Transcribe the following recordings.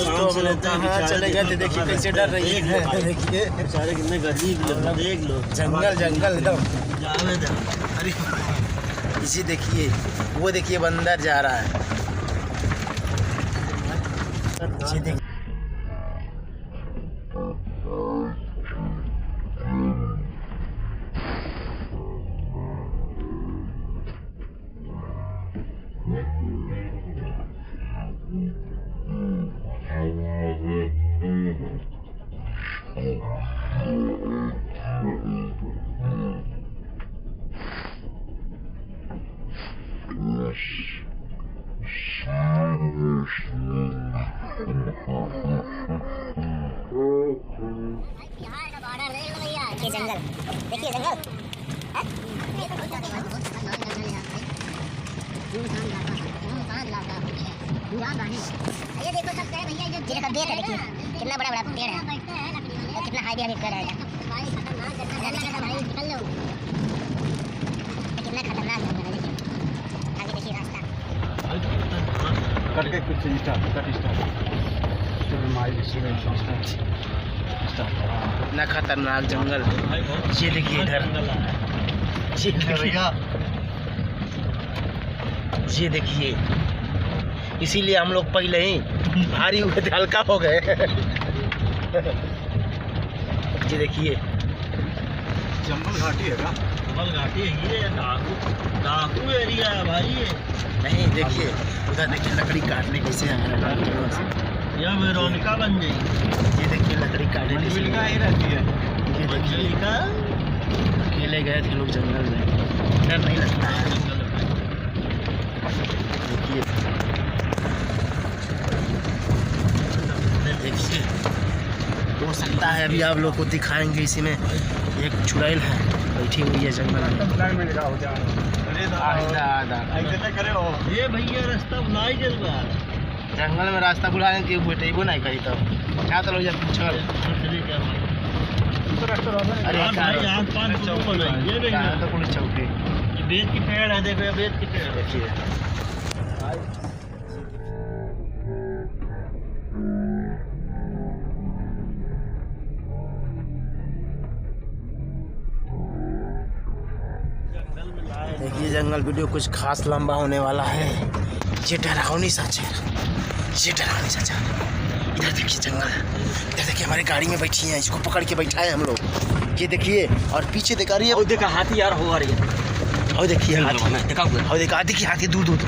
दोस्तों हम लोग कहाँ चले गए थे, देखिए कैसे डर रही है। देखिए बेचारे कितने गरीब लोग, देख लो जंगल जंगल एकदम। जावेद है। अरे इसी देखिए, वो देखिए बंदर जा रहा है। इसी देखिए जंगल, देखिए जंगल ये देखो सब पेड़ भैया, ये देखो पेड़ है, देखिए कितना बड़ा बड़ा पेड़ है और कितना हाई भी पेड़ है। कितना खतरनाक जंगल है, देखिए आगे देखिए रास्ता कट के कुछ इतना खतरनाक जंगल। ये देखिए इधर, ये देखिए, इसीलिए हम लोग पहले ही भारी हुए थे, हल्का हो गए। ये देखिए जंगल घाटी है क्या? जंगल घाटी है ये, डाकू एरिया है भाई ये। नहीं देखिए उधर देखिए लकड़ी काटने कैसे हैं, यह वेरोनिका बन गई। ये देखिए लकड़ी काटने कैसे ही रहती है। ये देखिए अकेले गए थे लोग जंगल में, डर नहीं लगता है। देखिए हो सकता है अभी आप लोग को दिखाएंगे। इसी में एक चुड़ैल है बैठी हुई है जंगल में। ये भैया रास्ता बुलाई जल रहा है जंगल में, रास्ता बुलाने के बैठे वो नहीं कही तब क्या चलो यार पूछो। अरे तो पुलिस चौकी बेत की पेड़ है, देखो बेत की पेड़ देखिए। देखिए जंगल वीडियो कुछ खास लंबा होने वाला है। ये डरावनी सच है, ये डरावनी सच है। इधर देखिए जंगल, इधर देखिए हमारी गाड़ी में बैठी है, इसको पकड़ के बैठाए हम लोग। ये देखिए और पीछे देखा रही है, देखा हाथी यार हो रही है। और देखिए हाथी, देखा और देखा देखिए हाथी दूर दूर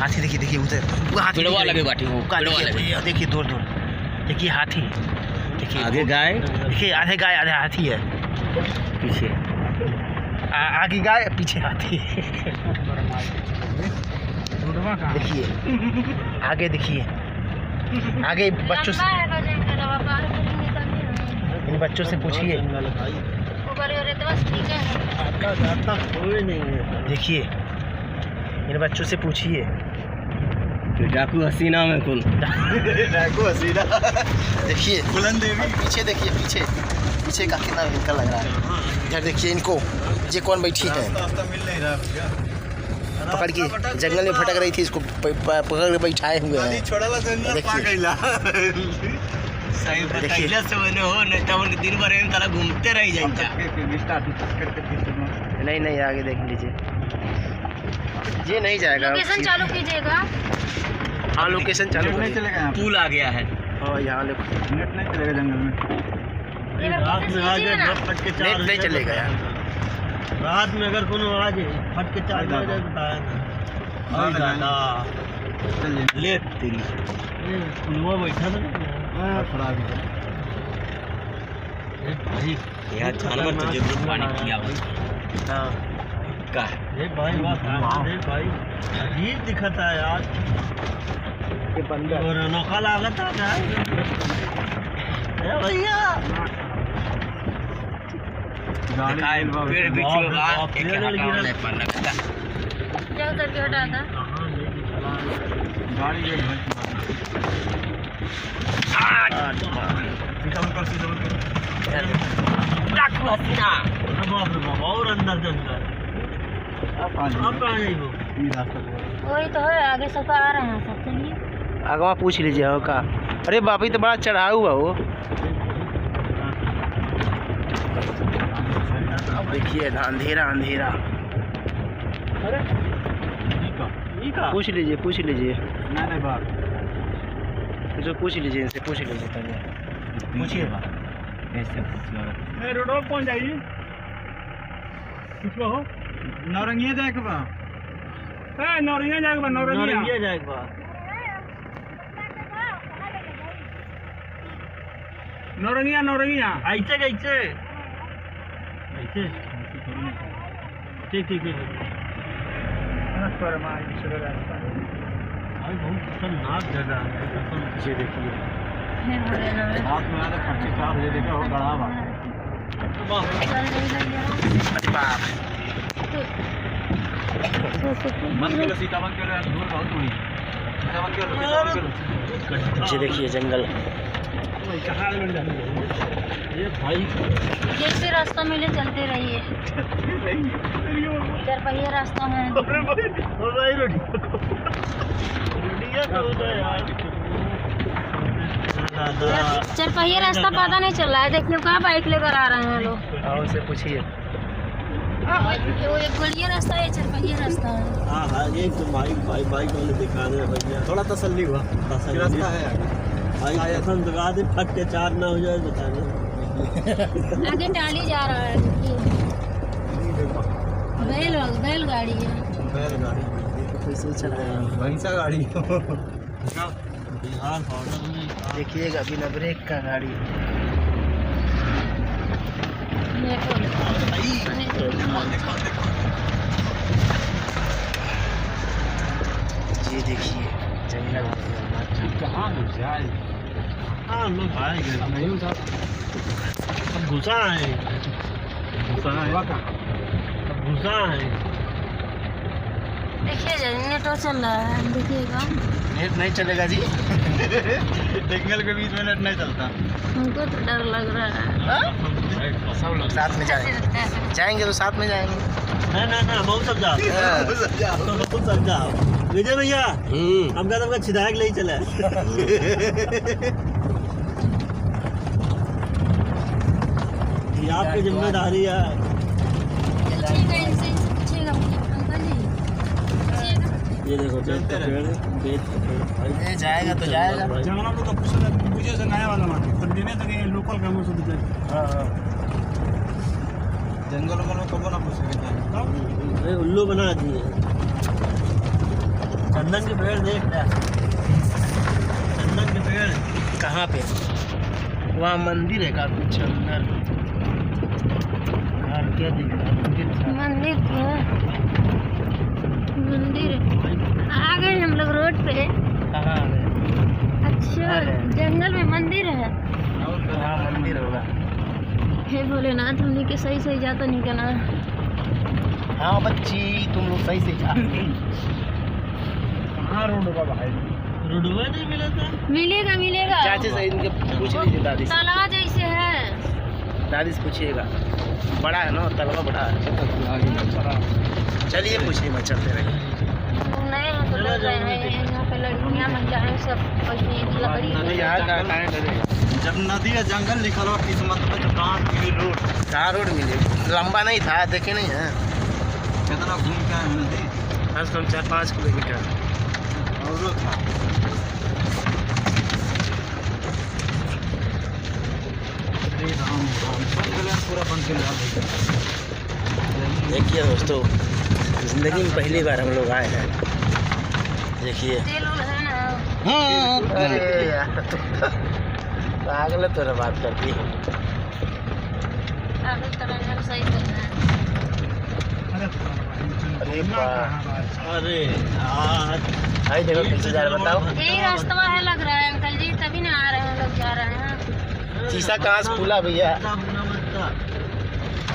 हाथी, देखिए देखिए उधर वो हाथी लगे बाटी हो, देखिए दूर दूर देखिए हाथी, देखिए आगे गाय, देखिए आधे गाय आधे हाथी है, पीछे आगे गाय पीछे हाथी। देखिए आगे, देखिए आगे बच्चों से, इन बच्चों से पूछिए। देखिए इन बच्चों से पूछिए। डाकू हसीना में कौन? डाकू हसीना। देखिए बुलंद देवी, पीछे देखिए, पीछे पीछे का कितना भयंकर लग रहा है। इधर देखिए इनको, ये कौन बैठी है, पकड़ के जंगल में भटक रही थी, इसको पकड़ के बैठाए हुए हैं। देखिए दिन भर घूमते रह जाएंगे। नहीं नहीं आगे देख लीजिए, ये नहीं जाएगा। लोकेशन चालू कीजिएगा। हाँ लोकेशन चालू नहीं चलेगा, पुल आ गया है। हाँ यहाँ नेट नहीं चलेगा जंगल में, रात में आ जाए फट के 4 नहीं चलेगा यार। रात में अगर कोनो आ जाए फट के 4 बजे बताया ले तेरी पुलवा बैठा था खड़ा भी भाई यार जानवर तो जरूर पानी पिया होगा का है भाई। बात देख भाई अजीब दिखता है यार, ये बंदर और नौका लागत है भैया। पेड़ बीच में क्या करके हटा था गाड़ी और अंदर जंगल वही तो है, आगे सब आ रहे हैं सब। चलिए आगवा पूछ लीजिए हो का। अरे बाप रे, तो बड़ा चढ़ा हुआ वो। अब देखिए अंधेरा अंधेरा। पूछ लीजिए पूछ लीजिए, जो पूछ लीजिए इनसे, पूछ लीजिए पहले पूछिए। रोड कौन जाइए किसको हो नौरंगिया जाए के बा, नौरंगिया जाए के बा, नौरंगिया जाए के बा, नौरंगिया नौरंगिया ऐसे कैसे ऐसे ठीक ठीक ठीक बहुत खतरनाक जगह है। ये देखिए रात में आने 4 बजे देखा हो गड़ा बा। अरे बाप, बंद कर सीता, बंद कर, दूर बहुत दूरी, सीता बंद कर, सीता बंद कर। ये देखिए जंगल। कहाँ मिल जाती ये भाई, जैसे रास्ता मिले चलते रहिए, 4 पहिया रास्ता है। चार पहिया रास्ता पता नहीं चल रहा है, देखिए कहाँ बाइक लेकर आ रहे हैं लोग। हाँ उनसे पूछिए। वो एक बढ़िया रास्ता है, 4 पहिया रास्ता है। हाँ हाँ, ये तो बाइक वाले दिखा रहे हैं भैया, थोड़ा तसल्ली हुआ। रास्ता है भाई, कसम लगा दे, फट के 4 ना हो जाए बताना। आगे टाली जा रहा है, बैलगाड़ी है, बैलगाड़ी कैसे चला रहा है? भैंसा गाड़ी बिहार बॉर्डर में। देखिएगा बिना ब्रेक का गाड़ी। ये देखिए जंगल। कहाँ घुस जाए? हाँ लोग भाई गए नहीं उठा, अब घुसा है, घुसा है, अब घुसा है। देखिए जनरेटर चल रहा है, देखिएगा। नेट नहीं चलेगा जी। जंगल के बीच में नेट नहीं चलता। हमको तो डर लग रहा है। सब लोग साथ में जाएंगे, जाएंगे तो साथ में जाएंगे। ना बहुत सब जाओ विजय भैया, हमका तो छिदाक ले चला। ये आपकी जिम्मेदारी है। ये देखो ये जाएगा तो जाएगा। जंगलों में तो पूछे से नया वाला मार पर देने तक ये लोकल कामों से दिखे। हां जंगलों में कबो ना पूछ सके, उल्लू बना दिए। चंदन के पेड़ देख रहा, चंदन के पेड़ कहाँ पे? वहाँ मंदिर है काफी चंदन। घर क्या दिख रहा है? मंदिर आ गए हम लोग रोड पे। कहाँ आ गए? अच्छा जंगल में मंदिर है। हाँ मंदिर होगा। हे भोलेनाथ, हमने के सही सही जाता नहीं करना। हाँ बच्ची तुम लोग सही से जा। कहाँ रोड होगा भाई? रोडवा नहीं मिला था। मिलेगा मिलेगा। चाची से इनके पूछ लीजिए, दादी से। तालाब जैसे है। दादी से पूछिएगा, बड़ा है ना तलवा, बड़ा है। चलिए पूछिए, मैं चलते रहिए। नहीं हम तो डर रहे हैं, यहाँ पे लड़कियाँ महिलाएं सब लकड़ी। जब नदी या जंगल लिखल हो किस्मत में तो कहाँ मिली रोड? कहाँ रोड मिले? लंबा नहीं था, देखे नहीं है। कितना घूम के आए नदी? कम से कम 4-5 किलोमीटर और था। पूरा बंद कर दिया। देखिए दोस्तों, जिंदगी में पहली बार हम लोग आए हैं। देखिए तेल उल है ना। अरे यार पागल तो बात करती है। आगे तरह सही करना है। अरे अरे यार भाई देखो पीछे जा रहा, बताओ यही रास्ता है लग रहा है अंकल जी, तभी ना आ रहे हैं लोग, जा रहे हैं। शीशा कहाँ से खुला भैया?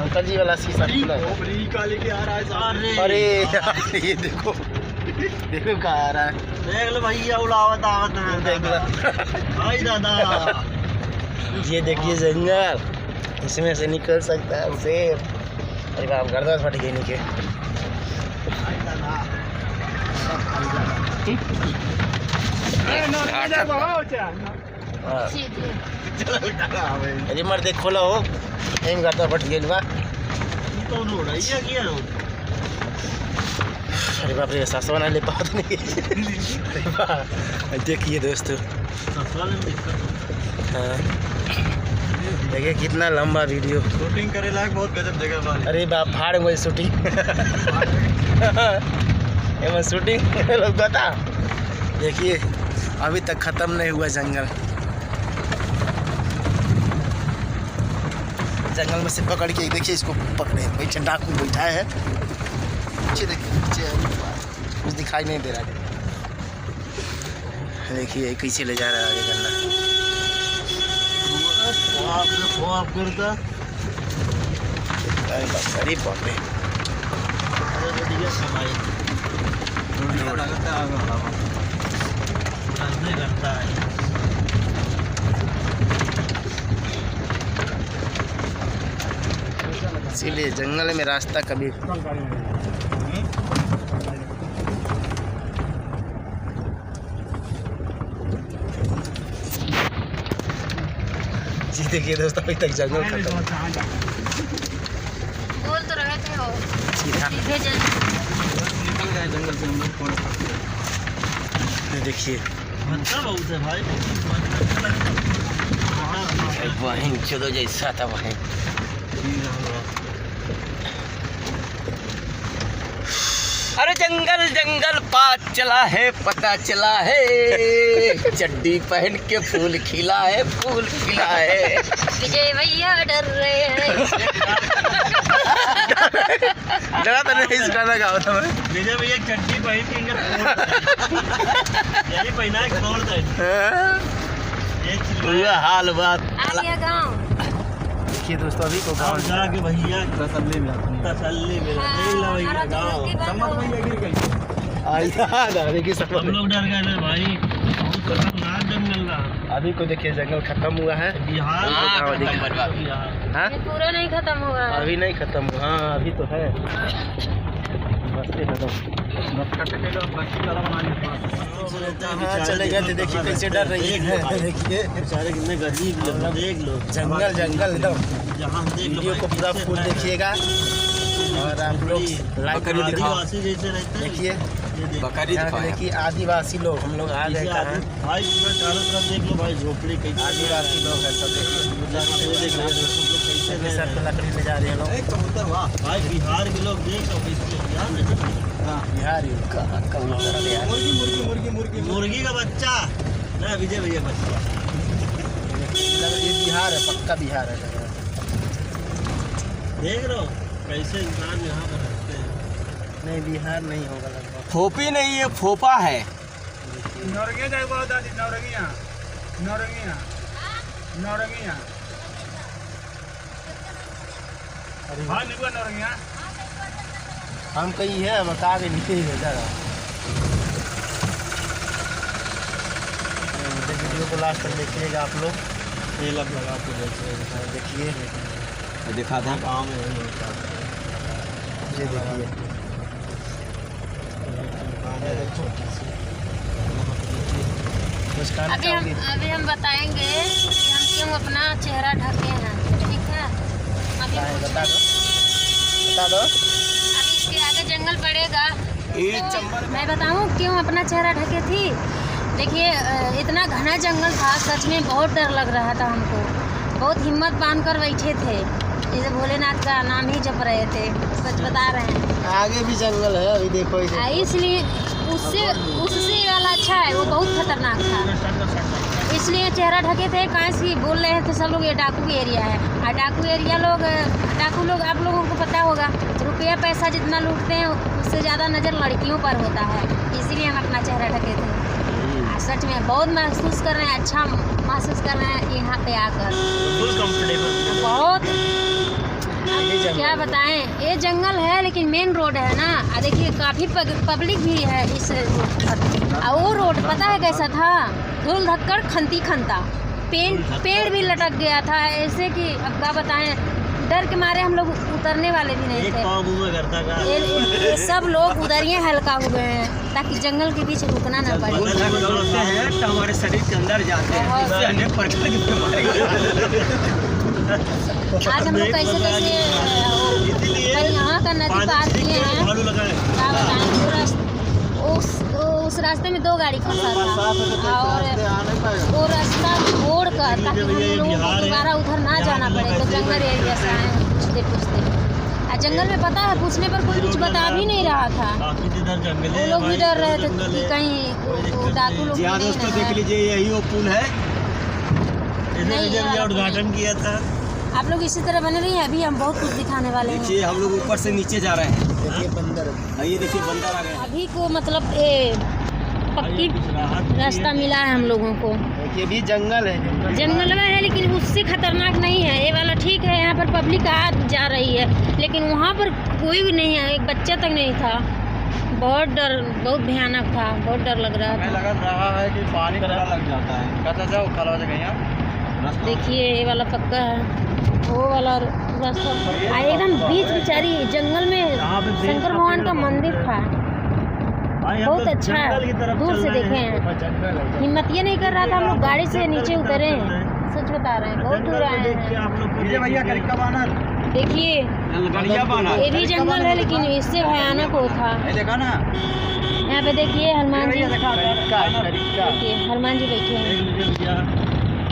अंकल जी वाला शीशा खुला है। अरे यार ये देखो, देखो कहाँ आ रहा है। देख लो भैया, उड़ावत आवत है। देख लो भाई दादा, ये देखिए जंगल, इसमें से निकल सकता है शेर। अरे बाप, गर्दन फट गई नीचे। भाई दादा हाँ। चलो बेटा आवे अरे मर देख खोला हो एम करता बट गेल बा। तो उड़ाइया किया हो अरे बाप रे सासवा ना ले पात नहीं। अरे वाह देखिए दोस्तों। ससुराल में दिक्कत हाँ देखिए कितना लंबा वीडियो। शूटिंग करे लायक बहुत गजब जगह बा। अरे बाप फाड़ वही शूटिंग एवं शूटिंग लोग बता। देखिए अभी तक ख़त्म नहीं हुआ जंगल। जंगल में से पकड़ के देखिए इसको पकड़े बैठे डाकू बैठा है। पीछे देखिए पीछे कुछ दिखाई नहीं दे रहा है। देखिए कैसे ले जा रहा है आगे गन्ना। आप करता अरे बाप रे करता है इसीलिए जंगल में रास्ता कभी जी देखिए दोस्तों अभी तक जंगल खत्म। बोल तो रहे थे हो सीधा सीधे निकल गए जंगल से हम लोग। देखिए अच्छा बहुत है भाई। वहीं चलो जैसा था वहीं। अरे जंगल जंगल पात चला है पता चला है चड्डी पहन के फूल खिला है फूल खिला है। विजय भैया डर रहे हैं। डरा तो नहीं इस गाना गाओ था मैं। विजय भैया चड्डी पहन के यही पहना है छोड़ दे। पूरा हाल बात आ गया गाँव। देखिए दोस्तों अभी को गाँव जाके भैया तसल्ली में देख लो भैया गाँव भैया गिर गई। देखिए सब हम लोग डर गए थे भाई। बहुत खतरनाक जंगल रहा। अभी को देखिए जंगल खत्म हुआ है। बिहार हाँ, हाँ? ये पूरा नहीं खत्म हुआ है। अभी नहीं खत्म हुआ। हाँ अभी तो है मस्ती खत्म। हाँ चले गए थे देखिए कैसे डर रही है। देखिए बेचारे कितने गरीब लोग देख लो। जंगल जंगल एकदम। जहाँ देख लो वीडियो को पूरा फुल देखिएगा और आप लोग लाइक करिए दिखाओ। आदिवासी जैसे रहते हैं। देखिए बकरी यहाँ के देखिए आदिवासी लोग हम लोग आ गए कहाँ। भाई पूरा चारों तरफ देख लो भाई झोपड़ी कैसे आदिवासी लोग हैं सब देखिए कैसे सर पे लकड़ी ले जा रहे हैं लोग। भाई बिहार के लोग देख लो कैसे बिहार मुर्गी का बच्चा ना विजय भैया बच्चा। ये बिहार है पक्का बिहार है। देख रहे हो कैसे इंसान यहाँ पर रहते हैं। नहीं बिहार नहीं होगा लगभग। फोपी नहीं है फोपा है। नौरंगिया जाए बोलो दादी नौरंगिया नौरंगिया नौरंगिया हाँ निकला नौरंगिया। हम कहीं है बता के नीचे ही भेजा रहा। वीडियो को लास्ट तक देखिएगा आप लोग। ये लग लगा के देखिए दिखा था गाँव में ये देखिए मुस्कान अभी हम बताएंगे कि हम क्यों अपना चेहरा ढके हैं। ठीक है अभी बता दो अभी इसके आगे जंगल पड़ेगा तो मैं बताऊं क्यों अपना चेहरा ढके थी। देखिए इतना घना जंगल था सच में बहुत डर लग रहा था हमको। बहुत हिम्मत बांध कर बैठे थे जैसे भोलेनाथ का नाम ही जप रहे थे। सच बता रहे हैं आगे भी जंगल है अभी देखो इसलिए उससे वाला अच्छा है वो बहुत खतरनाक था इसलिए चेहरा ढके थे। कहाँ से बोल रहे थे सब लोग ये डाकू एरिया है और डाकू एरिया डाकू लोग आप लोगों को पता होगा रुपया पैसा जितना लूटते हैं उससे ज़्यादा नज़र लड़कियों पर होता है। इसीलिए हम अपना चेहरा ढके थे। सच में बहुत महसूस कर रहे हैं अच्छा महसूस कर रहे हैं यहाँ पे आकर बहुत। क्या बताएं ये जंगल है लेकिन मेन रोड है ना। देखिए काफ़ी पब्लिक भी है इस रोड पर। और वो रोड पता है कैसा था धूल धक्कर खंती खंता पेड़ भी लटक गया था ऐसे कि अब क्या बताएं डर के मारे हम लोग उतरने वाले भी नहीं एक थे। पाँव मुँह में करता का ये सब लोग उधर ही हल्का हो गए हैं ताकि जंगल के बीच रुकना ना पड़े। हैं तो हमारे शरीर के अंदर जाते हैं, बहुत। इससे अनेक प्रकार की बीमारी आज हम लोग कैसे कैसे कल यहाँ का नदी पार किए हैं, झाड़ू लगाए क्या बताएं। उस रास्ते में 2 गाड़ी फंसा था और वो रास्ता छोड़ कर ताकि हम लोगों को दोबारा उधर ना जाना पड़े। तो जंगल एरिया से आए हैं पूछते पूछते। जंगल में पता है पूछने पर कोई कुछ बता भी नहीं रहा था। काफी जिधर जंगल वो है लोग भी डर रहे थे जंगल कि है। कहीं वो डाकू लोग जी हाँ नहीं दोस्तों, ना देख जाए। लीजिए यही वो पुल है, इधर नहीं, ये जब वाला उद्घाटन किया था। आप लोग इसी तरह बने रहिए, अभी हम बहुत कुछ दिखाने वाले हैं। देखिए हम लोग ऊपर से नीचे जा रहे हैं। देखिए बंदर, ये देखिए बंदर आ गए। अभी को मतलब पक्की रास्ता मिला है हम लोगों को। ये भी जंगल है, जंगल में है लेकिन उससे खतरनाक नहीं है ये वाला। ठीक है यहाँ पर पब्लिक आ जा रही है लेकिन वहाँ पर कोई भी नहीं है, एक बच्चा तक नहीं था। बहुत डर, बहुत भयानक था, बहुत डर लग रहा था। लग रहा है कि पानी खड़ा लग जाता है। कहता जाओ खड़ा हो जाएगा। देखिए ये वाला पक्का है, वो वाला रास्ता एकदम बीच बेचारी जंगल में शंकर भगवान का मंदिर था। बहुत अच्छा है, दूर से देखे हैं। हिम्मत ये नहीं कर रहा था, हम लोग गाड़ी से नीचे उतरे हैं, सच बता रहे हैं। बहुत दूर आए हैं। भैया कब आना? देखिए ये भी जंगल है लेकिन इससे भयानक वो था। देखा ना, यहाँ पे देखिए हनुमान जी, देखिए हनुमान जी बैठे हैं।